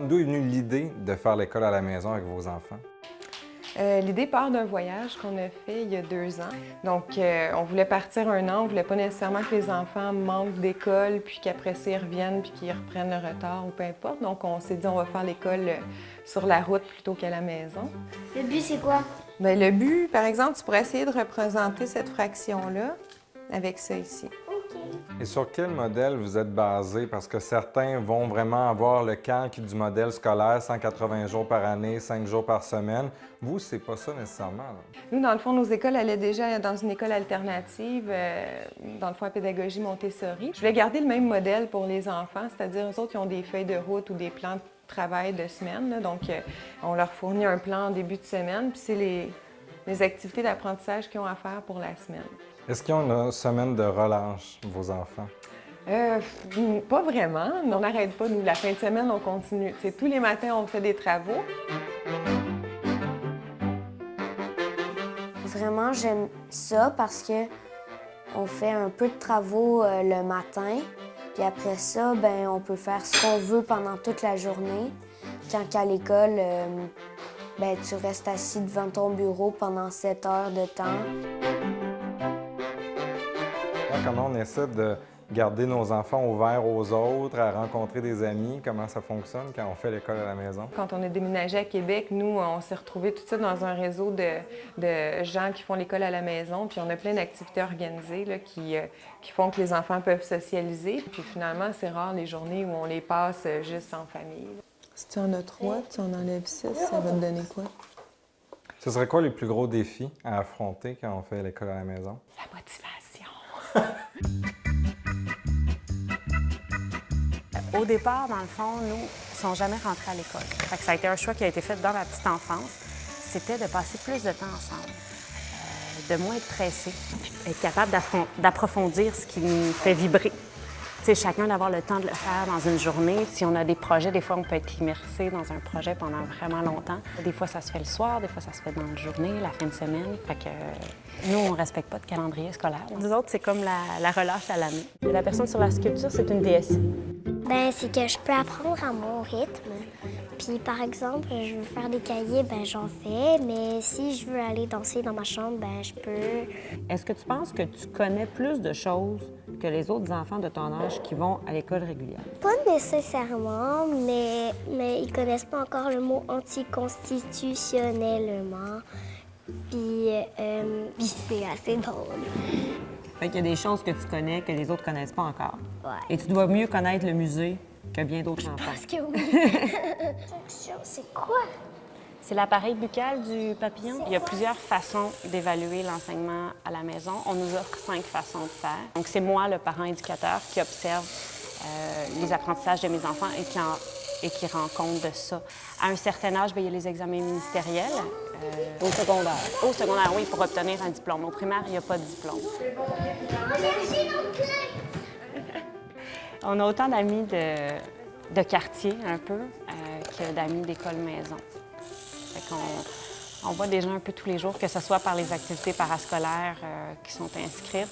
D'où est venue l'idée de faire l'école à la maison avec vos enfants? L'idée part d'un voyage qu'on a fait il y a 2 ans. Donc, on voulait partir un an. On voulait pas nécessairement que les enfants manquent d'école, puis qu'après ça, ils reviennent, puis qu'ils reprennent le retard ou peu importe. Donc, on s'est dit, on va faire l'école sur la route plutôt qu'à la maison. Le but, c'est quoi? Bien, le but, par exemple, tu pourrais essayer de représenter cette fraction-là avec ça ici. Et sur quel modèle vous êtes basé? Parce que certains vont vraiment avoir le calque du modèle scolaire, 180 jours par année, 5 jours par semaine. Vous, c'est pas ça nécessairement, là. Nous, dans le fond, nos écoles allaient déjà dans une école alternative, dans le fond, à pédagogie Montessori. Je voulais garder le même modèle pour les enfants, c'est-à-dire eux autres, ils ont des feuilles de route ou des plans de travail de semaine, là. Donc, on leur fournit un plan en début de semaine, puis c'est les activités d'apprentissage qu'ils ont à faire pour la semaine. Est-ce qu'ils ont une semaine de relâche, vos enfants? Pas vraiment. On n'arrête pas, nous. La fin de semaine, on continue. T'sais, tous les matins, on fait des travaux. Vraiment, j'aime ça parce que on fait un peu de travaux le matin. Puis après ça, ben, on peut faire ce qu'on veut pendant toute la journée. Quand qu'à l'école, ben, tu restes assis devant ton bureau pendant 7 heures de temps. Comment on essaie de garder nos enfants ouverts aux autres, à rencontrer des amis? Comment ça fonctionne quand on fait l'école à la maison? Quand on a déménagé à Québec, nous, on s'est retrouvés tout de suite dans un réseau de gens qui font l'école à la maison. Puis on a plein d'activités organisées là, qui font que les enfants peuvent socialiser. Puis finalement, c'est rare les journées où on les passe juste en famille. Si tu en as 3, tu en enlèves 6, ça va te donner quoi? Ce serait quoi les plus gros défis à affronter quand on fait l'école à la maison? La motivation. Au départ, dans le fond, nous, ils sont jamais rentrés à l'école. Fait que ça a été un choix qui a été fait dans la petite enfance. C'était de passer plus de temps ensemble, de moins être pressés, puis être capable d'approfondir ce qui nous fait vibrer. Tu sais, chacun d'avoir le temps de le faire dans une journée. Si on a des projets, des fois, on peut être immersé dans un projet pendant vraiment longtemps. Des fois, ça se fait le soir, des fois, ça se fait dans la journée, la fin de semaine. Fait que nous, on ne respecte pas de calendrier scolaire. Nous autres, c'est comme la relâche à l'année. La personne sur la sculpture, c'est une déesse. Ben, c'est que je peux apprendre à mon rythme. Puis, par exemple, je veux faire des cahiers, ben j'en fais. Mais si je veux aller danser dans ma chambre, ben je peux. Est-ce que tu penses que tu connais plus de choses que les autres enfants de ton âge qui vont à l'école régulière? Pas nécessairement, mais ils connaissent pas encore le mot anticonstitutionnellement. Puis c'est assez drôle. Fait qu'il y a des choses que tu connais que les autres connaissent pas encore. Ouais. Et tu dois mieux connaître le musée que bien d'autres enfants. Parce que oui. C'est quoi? C'est l'appareil buccal du papillon. Il y a plusieurs façons d'évaluer l'enseignement à la maison. On nous offre 5 façons de faire. Donc, c'est moi, le parent éducateur, qui observe les apprentissages de mes enfants et qui rend compte de ça. À un certain âge, bien, il y a les examens ministériels. Au secondaire. Au secondaire, oui, pour obtenir un diplôme. Au primaire, il n'y a pas de diplôme. On a autant d'amis de quartier, un peu, que d'amis d'école maison. Fait qu'on voit des gens un peu tous les jours, que ce soit par les activités parascolaires qui sont inscrites,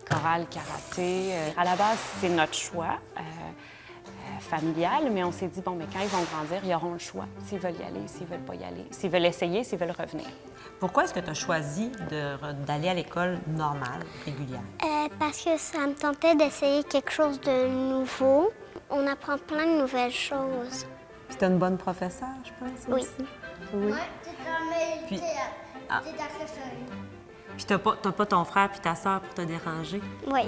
chorale, karaté. À la base, c'est notre choix familial, mais on s'est dit, bon, mais quand ils vont grandir, ils auront le choix. S'ils veulent y aller, s'ils veulent pas y aller, s'ils veulent essayer, s'ils veulent revenir. Pourquoi est-ce que tu as choisi d'aller à l'école normale, régulière? Parce que ça me tentait d'essayer quelque chose de nouveau. On apprend plein de nouvelles choses. Puis tu as une bonne professeure, je pense, Oui. aussi. Oui. Puis, puis t'as pas ton frère puis ta sœur pour te déranger? Oui.